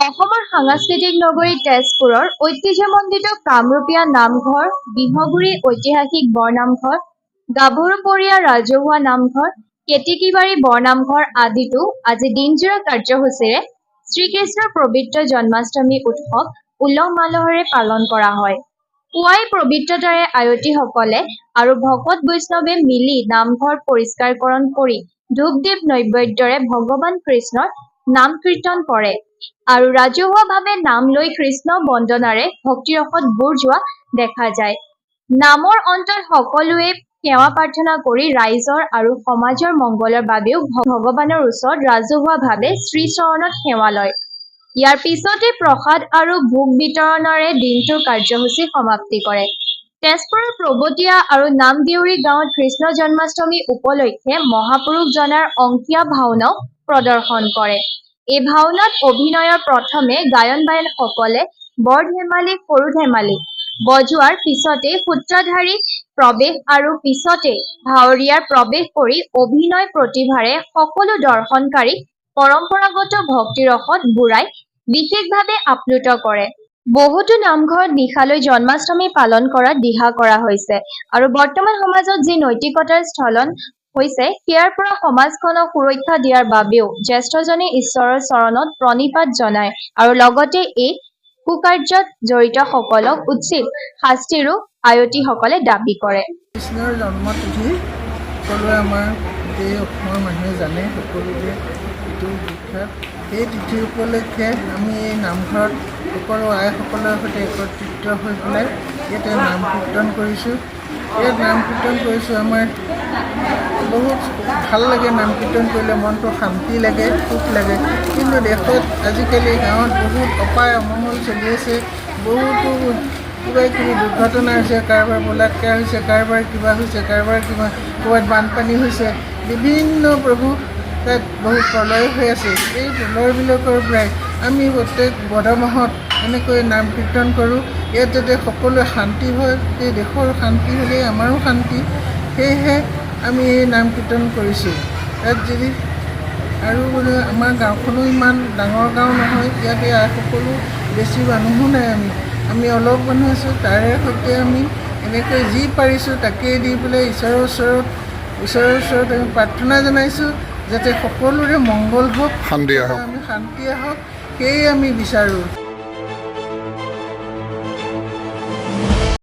অসমৰ সাংস্কৃতিক নগৰী তেজপুৰৰ ঐতিহ্যমণ্ডিত কামৰূপীয়া নামঘৰ, বিহগুৰি ঐতিহাসিক বৰনামঘৰ, গাভৰুপৰীয়া ৰাজহুৱা নামঘৰ, কেতেকীবাৰী বৰনামঘৰ আদিতো আজি দিনজোৰা কাৰ্যসূচীৰে শ্ৰীকৃষ্ণৰ পবিত্ৰ জন্মাষ্টমী উৎসৱ উলহ মালহেৰে পালন কৰা হয়। পুৱাই পবিত্ৰতাৰে আয়তীসকলে আৰু ভকত বৈষ্ণৱে মিলি নামঘৰ পৰিষ্কাৰকৰণ কৰি ধূপ-দীপ নৈবেদ্যৰে ভগৱান কৃষ্ণৰ নাম কীৰ্তন কৰে আৰু ৰাজহুৱাভাৱে নাম লৈ কৃষ্ণ বন্দনাৰে ভক্তিৰসত বুৰ যোৱা দেখা যায়। নামৰ অন্তত সকলোৱে সেৱা প্ৰাৰ্থনা কৰি ৰাইজৰ আৰু সমাজৰ মংগলৰ বাবেও ভগৱানৰ ওচৰত ৰাজহুৱাভাৱে শ্ৰীচৰণত সেৱা লয়। ইয়াৰ পিছতে প্ৰসাদ আৰু ভোগ বিতৰণেৰে দিনটোৰ কাৰ্যসূচী সমাপ্তি কৰে। তেজপুৰৰ প্ৰভটীয়া আৰু নামদেউৰী গাঁৱত কৃষ্ণ জন্মাষ্টমী উপলক্ষে মহাপুৰুষজনাৰ অংকীয়া ভাওনাও প্ৰদৰ্শন কৰে। এই ভাওনাত অভিনয়ৰ প্ৰথমে গায়ন-বায়নসকলে বৰ ধেমালি সৰু ধেমালি বজোৱাৰ পিছতে সূত্ৰধাৰী প্ৰৱেশ আৰু পিছতে ভাৱৰীয়াৰ প্ৰৱেশ কৰি অভিনয় প্ৰতিভাৰে সকলো দৰ্শনকাৰীক পৰম্পৰাগত ভক্তিৰসত বুৰাই বিশেষভাৱে আপ্লুত কৰে। বহুতো নামঘৰত নিশালৈ জন্মাষ্টমী পালন কৰাত দিহা কৰা হৈছে আৰু বৰ্তমান সমাজত যি নৈতিকতাৰ স্খলন হৈছে সেয়াৰ পৰা সমাজখনক সুৰক্ষা দিয়াৰ বাবেও জ্যেষ্ঠজনে ঈশ্বৰৰ চৰণত প্ৰণিপাত জনায় আৰু লগতে এই কুকাৰ্যত জড়িতসকলক উচিত শাস্তিৰো আয়তীসকলে দাবী কৰে। কৃষ্ণৰ জন্মতিথি সকলোৱে আমাৰ গোটেই অসমৰ মানুহে জানে, সকলোৰে এইটো বিখ্যাত। এই তিথি উপলক্ষে আমি এই নামঘৰত সকলো আইসকলৰ সৈতে একত্ৰিত হৈ পেলাই ইয়াতে নাম কীৰ্তন কৰিছোঁ। ইয়াত নাম কীৰ্তন কৰিছোঁ, আমাৰ বহুত ভাল লাগে। নাম কীৰ্তন কৰিলে মনটো শান্তি লাগে, সুখ লাগে। কিন্তু দেশত আজিকালি গাঁৱত বহুত অপায় অমংগল চলি আছে, বহুতো কিবা কিবি দুৰ্ঘটনা হৈছে, কাৰোবাৰ বলাৎকাৰ হৈছে, কাৰোবাৰ কিবা হৈছে, কাৰোবাৰ কিবা ক'ৰবাত বানপানী হৈছে, বিভিন্ন প্ৰভু তাত বহুত প্ৰলয় হৈ আছে। এই প্ৰলয়বিলাকৰ পৰাই আমি প্ৰত্যেক বধ মাহত এনেকৈ নাম কীৰ্তন কৰোঁ। ইয়াত যাতে সকলোৱে শান্তি হয়, এই দেশৰ শান্তি হ'লেই আমাৰো শান্তি, সেয়েহে আমি এই নাম কীৰ্তন কৰিছোঁ। ইয়াত যদি আৰু মানে আমাৰ গাঁওখনো ইমান ডাঙৰ গাঁও নহয়, ইয়াতে সকলো বেছি মানুহো নাই, আমি অলপ মানুহ আছোঁ। তাৰে সৈতে আমি এনেকৈ যি পাৰিছোঁ তাকেই দি পেলাই ঈশ্বৰৰ ওচৰত আমি প্ৰাৰ্থনা জনাইছোঁ যাতে সকলোৰে মংগল হওক, আমি শান্তি আহক, সেয়ে আমি বিচাৰোঁ।